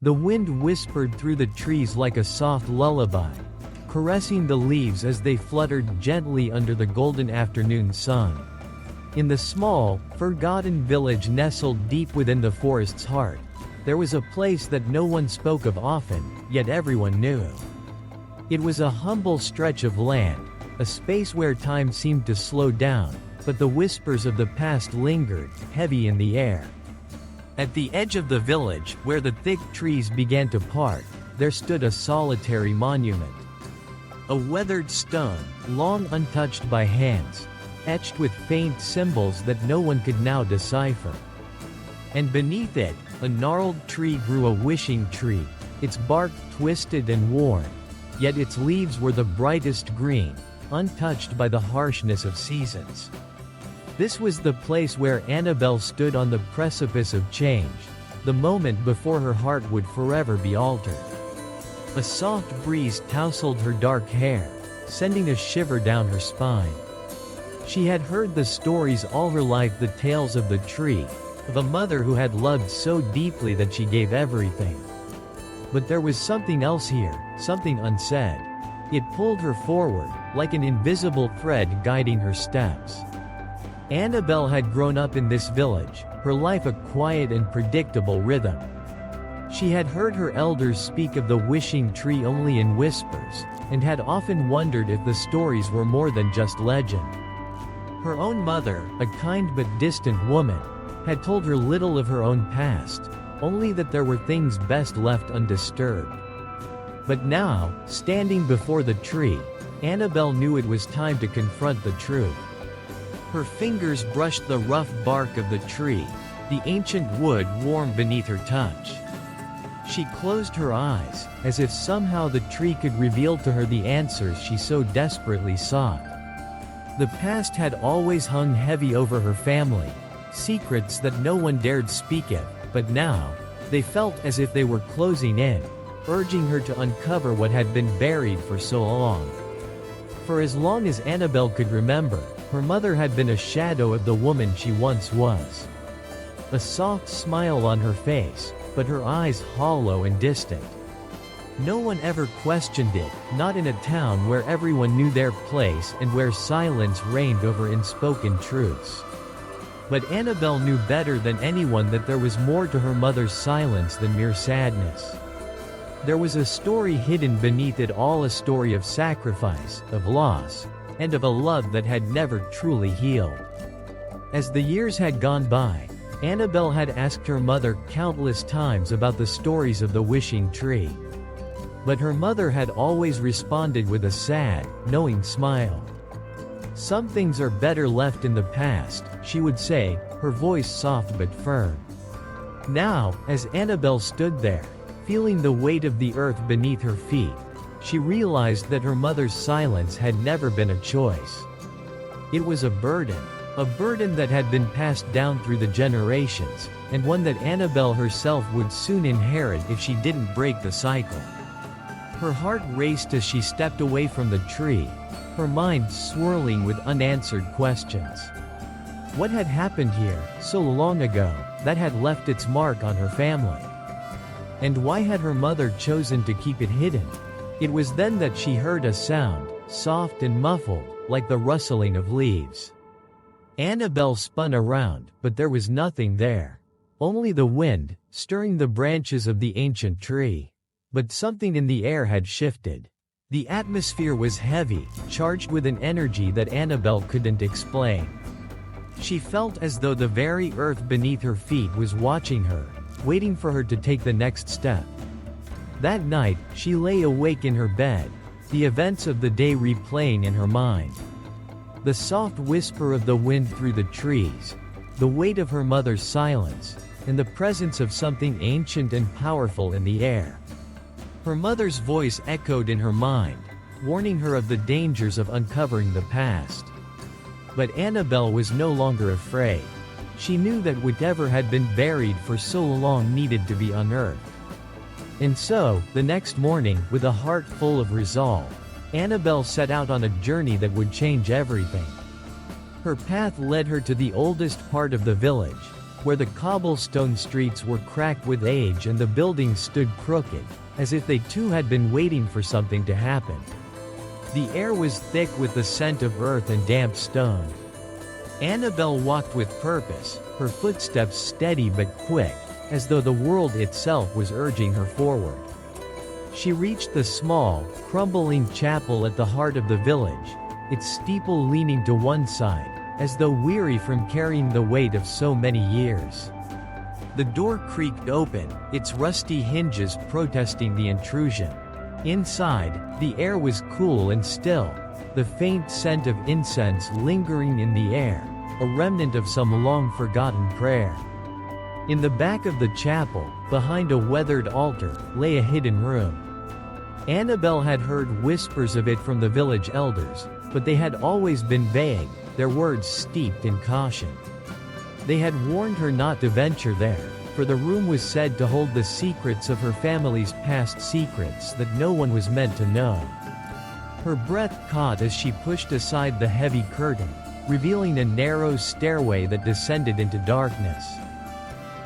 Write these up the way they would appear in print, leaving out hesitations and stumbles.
The wind whispered through the trees like a soft lullaby, caressing the leaves as they fluttered gently under the golden afternoon sun. In the small, forgotten village nestled deep within the forest's heart, there was a place that no one spoke of often, yet everyone knew. It was a humble stretch of land, a space where time seemed to slow down, but the whispers of the past lingered, heavy in the air. At the edge of the village, where the thick trees began to part, there stood a solitary monument. A weathered stone, long untouched by hands, etched with faint symbols that no one could now decipher. And beneath it, a gnarled tree grew, a wishing tree, its bark twisted and worn, yet its leaves were the brightest green, untouched by the harshness of seasons. This was the place where Annabelle stood on the precipice of change, the moment before her heart would forever be altered. A soft breeze tousled her dark hair, sending a shiver down her spine. She had heard the stories all her life, the tales of the tree, of a mother who had loved so deeply that she gave everything. But there was something else here, something unsaid. It pulled her forward, like an invisible thread guiding her steps. Annabelle had grown up in this village, her life a quiet and predictable rhythm. She had heard her elders speak of the wishing tree only in whispers, and had often wondered if the stories were more than just legend. Her own mother, a kind but distant woman, had told her little of her own past, only that there were things best left undisturbed. But now, standing before the tree, Annabelle knew it was time to confront the truth. Her fingers brushed the rough bark of the tree, the ancient wood warm beneath her touch. She closed her eyes, as if somehow the tree could reveal to her the answers she so desperately sought. The past had always hung heavy over her family, secrets that no one dared speak of, but now, they felt as if they were closing in, urging her to uncover what had been buried for so long. For as long as Annabelle could remember, her mother had been a shadow of the woman she once was. A soft smile on her face, but her eyes hollow and distant. No one ever questioned it, not in a town where everyone knew their place and where silence reigned over unspoken truths. But Annabelle knew better than anyone that there was more to her mother's silence than mere sadness. There was a story hidden beneath it all, a story of sacrifice, of loss, and of a love that had never truly healed. As the years had gone by, Annabelle had asked her mother countless times about the stories of the wishing tree. But her mother had always responded with a sad, knowing smile. "Some things are better left in the past," she would say, her voice soft but firm. Now, as Annabelle stood there, feeling the weight of the earth beneath her feet, she realized that her mother's silence had never been a choice. It was a burden that had been passed down through the generations, and one that Annabelle herself would soon inherit if she didn't break the cycle. Her heart raced as she stepped away from the tree, her mind swirling with unanswered questions. What had happened here, so long ago, that had left its mark on her family? And why had her mother chosen to keep it hidden? It was then that she heard a sound, soft and muffled, like the rustling of leaves. Annabelle spun around, but there was nothing there. Only the wind, stirring the branches of the ancient tree. But something in the air had shifted. The atmosphere was heavy, charged with an energy that Annabelle couldn't explain. She felt as though the very earth beneath her feet was watching her, waiting for her to take the next step. That night, she lay awake in her bed, the events of the day replaying in her mind. The soft whisper of the wind through the trees, the weight of her mother's silence, and the presence of something ancient and powerful in the air. Her mother's voice echoed in her mind, warning her of the dangers of uncovering the past. But Annabelle was no longer afraid. She knew that whatever had been buried for so long needed to be unearthed. And so, the next morning, with a heart full of resolve, Annabelle set out on a journey that would change everything. Her path led her to the oldest part of the village, where the cobblestone streets were cracked with age and the buildings stood crooked, as if they too had been waiting for something to happen. The air was thick with the scent of earth and damp stone. Annabelle walked with purpose, her footsteps steady but quick, as though the world itself was urging her forward. She reached the small, crumbling chapel at the heart of the village, its steeple leaning to one side, as though weary from carrying the weight of so many years. The door creaked open, its rusty hinges protesting the intrusion. Inside, the air was cool and still, the faint scent of incense lingering in the air, a remnant of some long-forgotten prayer. In the back of the chapel, behind a weathered altar, lay a hidden room. Annabelle had heard whispers of it from the village elders, but they had always been vague, their words steeped in caution. They had warned her not to venture there, for the room was said to hold the secrets of her family's past, secrets that no one was meant to know. Her breath caught as she pushed aside the heavy curtain, revealing a narrow stairway that descended into darkness.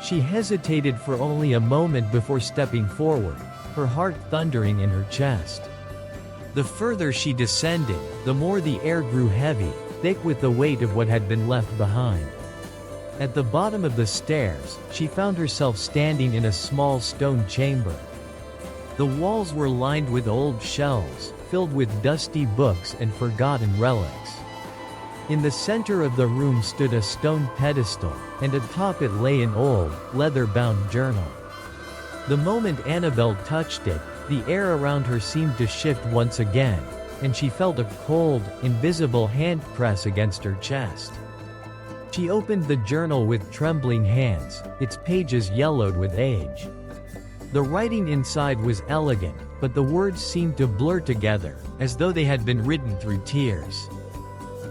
She hesitated for only a moment before stepping forward, her heart thundering in her chest. The further she descended, the more the air grew heavy, thick with the weight of what had been left behind. At the bottom of the stairs, she found herself standing in a small stone chamber. The walls were lined with old shelves, filled with dusty books and forgotten relics. In the center of the room stood a stone pedestal, and atop it lay an old, leather-bound journal. The moment Annabelle touched it, the air around her seemed to shift once again, and she felt a cold, invisible hand press against her chest. She opened the journal with trembling hands, its pages yellowed with age. The writing inside was elegant, but the words seemed to blur together, as though they had been written through tears.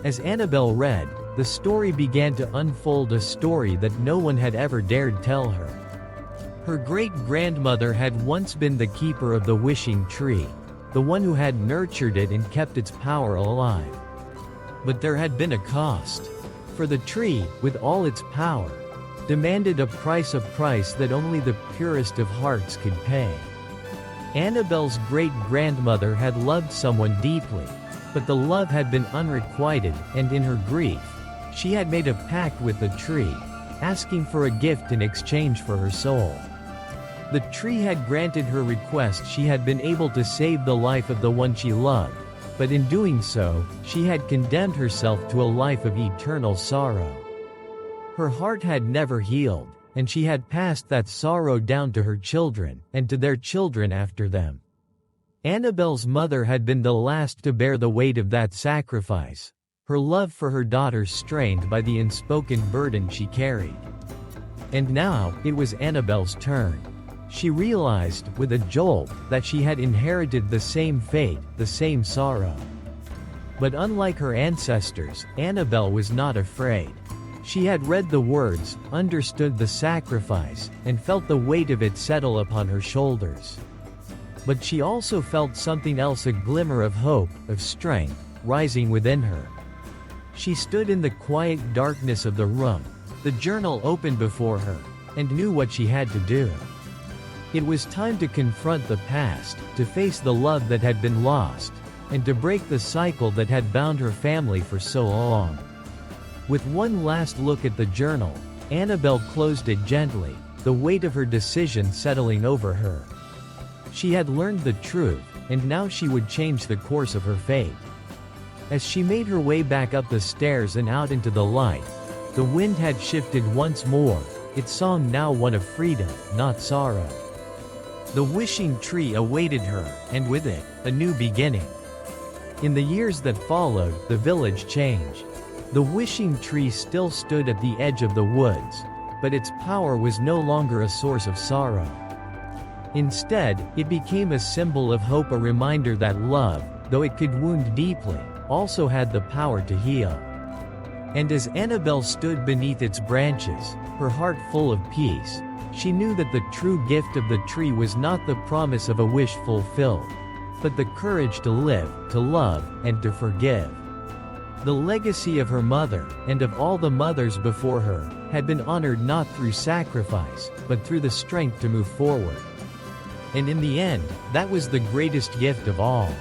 As Annabelle read, the story began to unfold, a story that no one had ever dared tell her. Her great-grandmother had once been the keeper of the wishing tree, the one who had nurtured it and kept its power alive. But there had been a cost. For the tree, with all its power, demanded a price that only the purest of hearts could pay. Annabelle's great-grandmother had loved someone deeply, but the love had been unrequited, and in her grief, she had made a pact with the tree, asking for a gift in exchange for her soul. The tree had granted her request. She had been able to save the life of the one she loved, but in doing so, she had condemned herself to a life of eternal sorrow. Her heart had never healed, and she had passed that sorrow down to her children, and to their children after them. Annabelle's mother had been the last to bear the weight of that sacrifice, her love for her daughter strained by the unspoken burden she carried. And now, it was Annabelle's turn. She realized, with a jolt, that she had inherited the same fate, the same sorrow. But unlike her ancestors, Annabelle was not afraid. She had read the words, understood the sacrifice, and felt the weight of it settle upon her shoulders. But she also felt something else, a glimmer of hope, of strength, rising within her. She stood in the quiet darkness of the room, the journal open before her, and knew what she had to do. It was time to confront the past, to face the love that had been lost, and to break the cycle that had bound her family for so long. With one last look at the journal, Annabelle closed it gently, the weight of her decision settling over her. She had learned the truth, and now she would change the course of her fate. As she made her way back up the stairs and out into the light, the wind had shifted once more, its song now one of freedom, not sorrow. The wishing tree awaited her, and with it, a new beginning. In the years that followed, the village changed. The wishing tree still stood at the edge of the woods, but its power was no longer a source of sorrow. Instead, it became a symbol of hope, a reminder that love, though it could wound deeply, also had the power to heal. And as Annabelle stood beneath its branches, her heart full of peace, she knew that the true gift of the tree was not the promise of a wish fulfilled, but the courage to live, to love, and to forgive. The legacy of her mother, and of all the mothers before her, had been honored not through sacrifice, but through the strength to move forward. And in the end, that was the greatest gift of all.